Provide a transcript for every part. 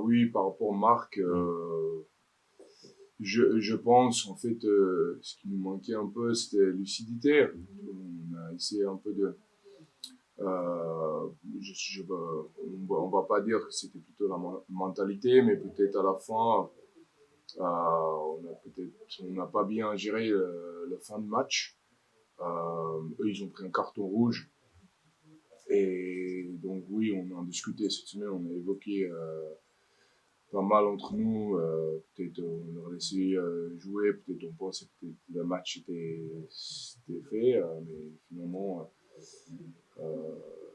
Oui, par rapport à Marc, je pense, en fait, ce qui nous manquait un peu, c'était lucidité. On a essayé un peu de... on va pas dire que c'était plutôt la mentalité, mais peut-être à la fin, on n'a pas bien géré le fin de match. Eux, ils ont pris un carton rouge. Et donc oui, on a discuté cette semaine, on a évoqué pas mal entre nous. Peut-être on leur laissé jouer, peut-être on pensait que le match était fait, mais finalement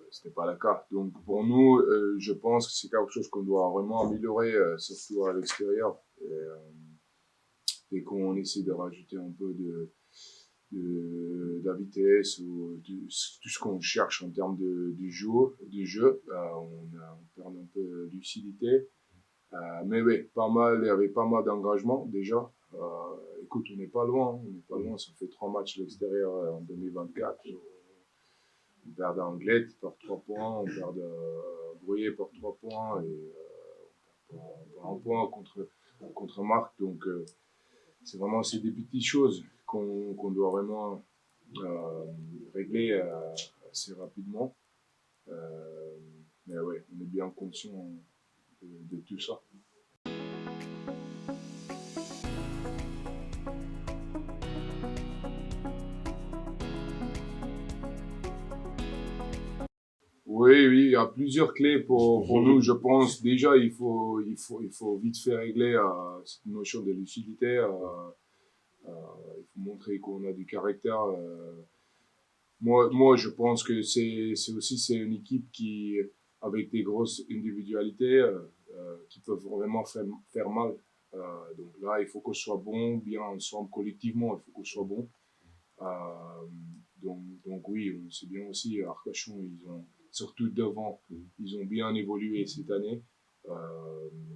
c'était pas le cas. Donc pour nous, je pense que c'est quelque chose qu'on doit vraiment améliorer, surtout à l'extérieur. Et qu'on essaie de rajouter un peu de la vitesse ou tout ce qu'on cherche en termes du jeu, on perd un peu de lucidité. Mais oui, il y avait pas mal d'engagement déjà. Écoute, on n'est pas loin, ça fait 3 matchs à l'extérieur en 2024. On perd d'Anglet par 3 points, on perd de Brouillet par 3 points et on perd un point contre Marc. Donc c'est vraiment des petites choses qu'on doit vraiment régler assez rapidement. Mais ouais, on est bien conscient de tout ça. Oui, oui, il y a plusieurs clés pour nous, je pense. Déjà, il faut vite fait régler cette notion de lucidité. Il faut montrer qu'on a du caractère. Moi, je pense que c'est une équipe qui, avec des grosses individualités, qui peuvent vraiment faire mal. Donc là, il faut qu'on soit bon, bien ensemble, collectivement, il faut qu'on soit bon. Donc oui, on sait bien aussi, Arcachon, ils ont, surtout devant, ils ont bien évolué cette année,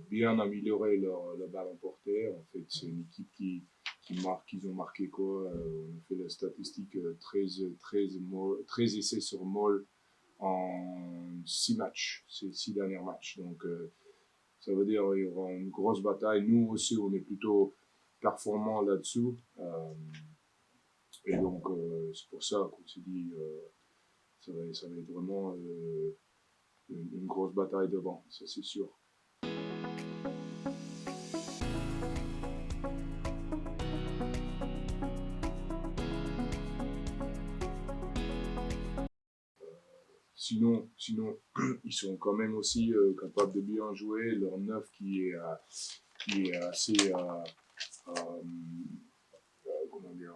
bien amélioré leur balle portée. En fait, c'est une équipe qui marque, ils ont marqué quoi on a fait la statistique 13 essais sur Moll en 6 matchs, ces 6 derniers matchs. Donc ça veut dire qu'il y aura une grosse bataille. Nous aussi, on est plutôt performants là-dessous. Et donc, c'est pour ça qu'on s'est dit, ça va être vraiment une grosse bataille devant, ça c'est sûr. Sinon, ils sont quand même aussi capables de bien jouer. Leur neuf qui est assez, comment dire,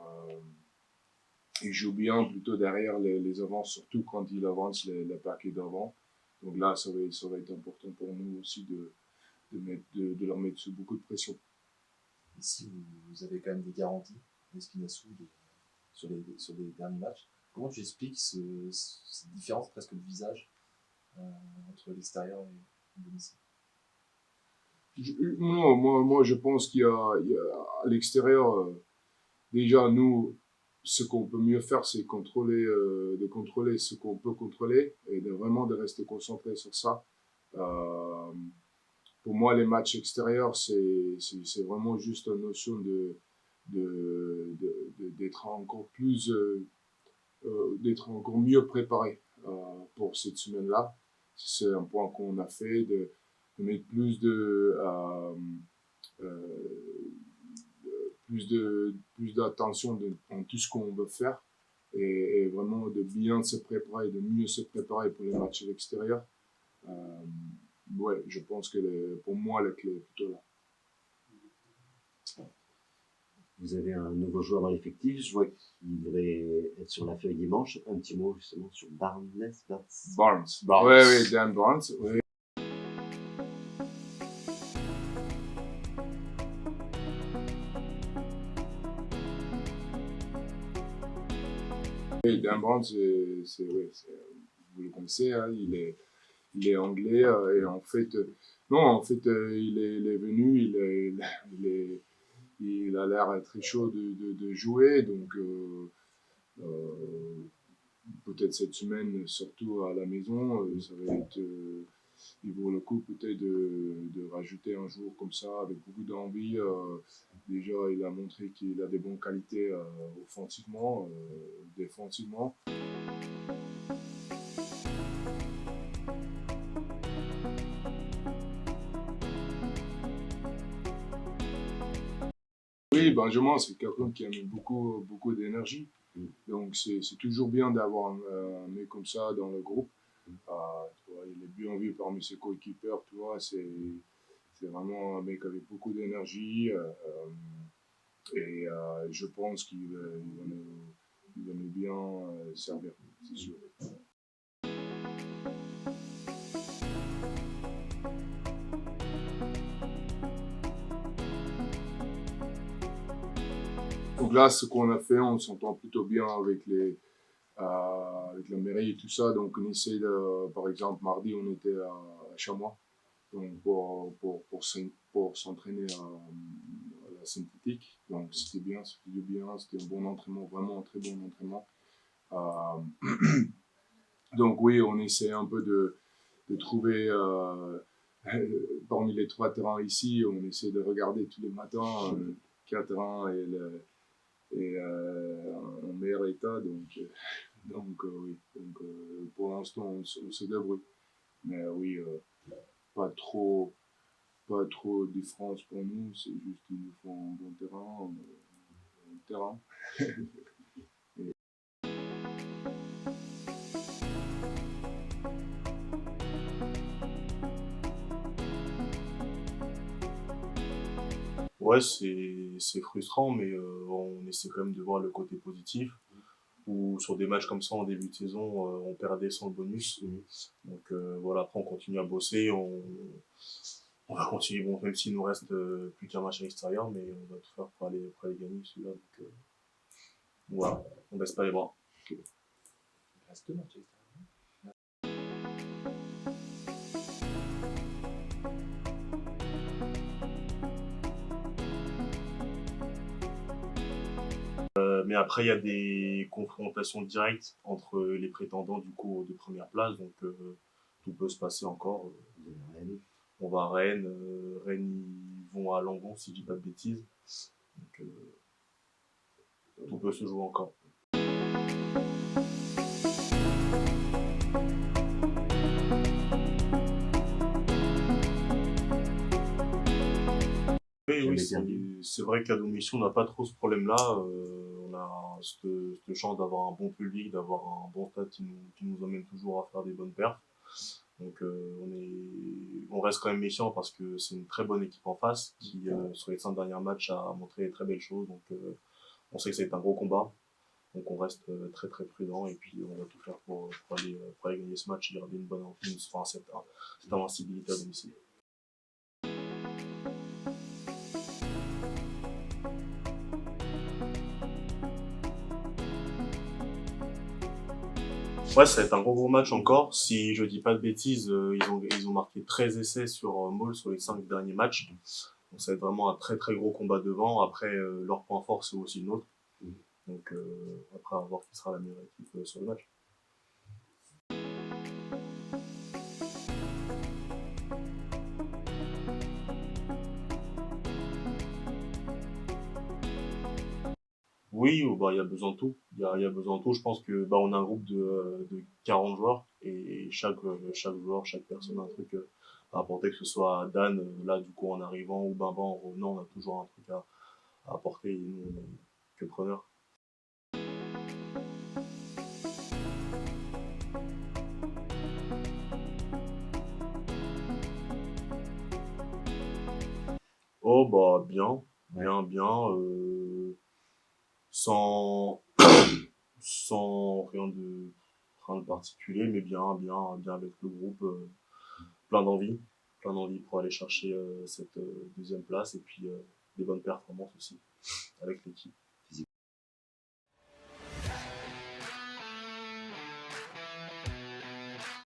il joue bien plutôt derrière les avances, surtout quand il avance le paquet d'avant. Donc là, ça va être important pour nous aussi de leur mettre sous beaucoup de pression. Ici, vous avez quand même des garanties, Espinassou, sur les derniers matchs. Comment tu expliques cette différence presque de visage entre l'extérieur et le domicile? Non, moi, je pense qu'il y a à l'extérieur, déjà, nous, ce qu'on peut mieux faire, c'est de contrôler ce qu'on peut contrôler et vraiment de rester concentré sur ça. Pour moi, les matchs extérieurs, c'est vraiment juste une notion d'être d'être encore mieux préparé pour cette semaine-là. C'est un point qu'on a fait, de mettre plus d'attention en tout ce qu'on veut faire et vraiment de bien se préparer, de mieux se préparer pour les matchs à l'extérieur. Ouais, je pense que pour moi, la clé est plutôt là. Vous avez un nouveau joueur dans l'effectif, je vois qu'il devrait être sur la feuille dimanche. Un petit mot justement sur Barnes. Oui, Dan Barnes. Oui. Et Dan Barnes, vous le connaissez, hein, il est anglais et en fait, il est venu, il a l'air très chaud de jouer, donc peut-être cette semaine, surtout à la maison, ça va être il vaut le coup peut-être de rajouter un joueur comme ça avec beaucoup d'envie. Déjà, il a montré qu'il a des bonnes qualités offensivement, défensivement. Oui, Benjamin, c'est quelqu'un qui aime beaucoup d'énergie. Donc, c'est toujours bien d'avoir un mec comme ça dans le groupe. Tu vois, il est bien vu parmi ses coéquipiers, tu vois, c'est vraiment un mec avec beaucoup d'énergie. Et je pense il va nous bien servir, c'est sûr. Donc là, ce qu'on a fait, on s'entend plutôt bien avec avec la mairie et tout ça. Donc on essaie par exemple, mardi, on était à Chamois, donc pour s'entraîner à la synthétique. Donc c'était bien, c'était du bien, c'était un bon entraînement, vraiment un très bon entraînement. Donc oui, on essaie un peu de trouver parmi les 3 terrains ici, on essaie de regarder tous les matins 4 terrains et en meilleur état. Donc oui, pour l'instant, on se débrouille. Mais oui, pas trop de différence pour nous, c'est juste qu'il nous faut un bon terrain. Ouais, c'est frustrant, mais on essaie quand même de voir le côté positif. Ou sur des matchs comme ça en début de saison, on perdait sans le bonus. Donc voilà, après on continue à bosser, on va continuer, bon, même s'il nous reste plus qu'un match à l'extérieur, mais on va tout faire pour aller gagner celui-là. Donc voilà, on baisse pas les bras. Il reste 2 matchs. Mais après, il y a des confrontations directes entre les prétendants du coup aux 2 premières places, donc tout peut se passer encore. On va à Rennes, Rennes ils vont à Langon si je dis pas de bêtises, donc tout peut se jouer encore. Oui, c'est vrai qu'à domicile, on n'a pas trop ce problème-là. On a cette chance d'avoir un bon public, d'avoir un bon stade qui nous emmène toujours à faire des bonnes perfs. Donc on reste quand même méfiant parce que c'est une très bonne équipe en face qui, sur les 5 derniers matchs, a montré de très belles choses. Donc on sait que c'est un gros combat. Donc on reste très très prudent et puis on va tout faire pour aller gagner ce match et garder cette invincibilité à domicile. Ouais, ça va être un gros match encore. Si je dis pas de bêtises, ils ont marqué 13 essais sur Maul sur les 5 derniers matchs. Donc ça va être vraiment un très très gros combat devant. Après, leur point fort, c'est aussi le nôtre. Donc après, à voir qui sera la meilleure équipe sur le match. Oui, bah, il y a besoin de tout. Il y a besoin de tout. Je pense que bah, on a un groupe de 40 joueurs et chaque joueur, chaque personne a un truc à apporter, que ce soit Dan, là du coup en arrivant, ou Bimba en revenant, on a toujours un truc à apporter et nous on est que preneurs. Oh bah bien, sans sans rien de particulier, mais bien avec le groupe, plein d'envie pour aller chercher cette deuxième place et puis des bonnes performances aussi avec l'équipe.